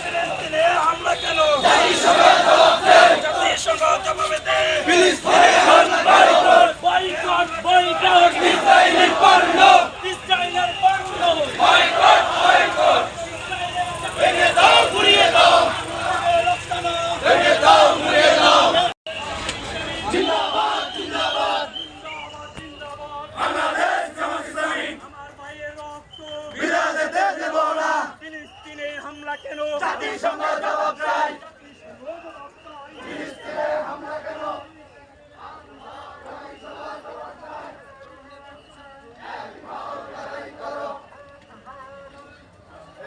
ফিলিস্তিনে হামলা কেন? জাতিসংঘ জবাবে দে। বয়কট বয়কট ইসরায়েলের পণ্য। ইসরায়েলের পণ্য বয়কট বয়কট। ভেঙে দাও ঘুরিয়ে দাও। ভেঙে দাও ঘুরিয়ে দাও। জিন্দাবাদ জিন্দাবাদ জিন্দাবাদ। বাংলাদেশ জামাত ইসলামী আমার ভাইয়ের রক্ত বিনা যেতে দেব না। ফিলিস্তিনে হামলা কেন? জাতিসংঘ জবাব চাই। ফিলিস্তিনে হামলা কেন?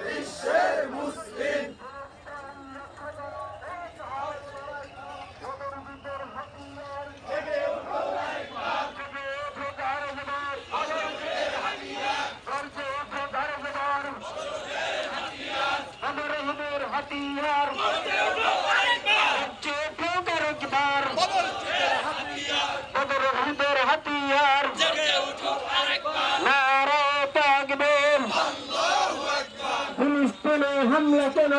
বিশ্বের মুসলিম ফিলিস্তিনে হামলা কেন?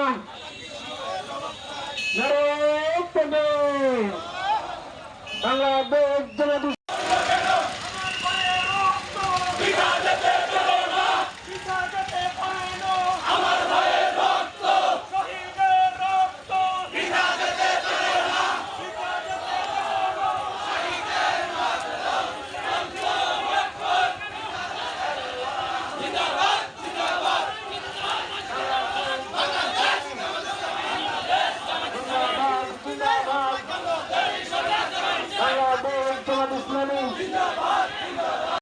বাংলাদেশ জামাত ইসলামী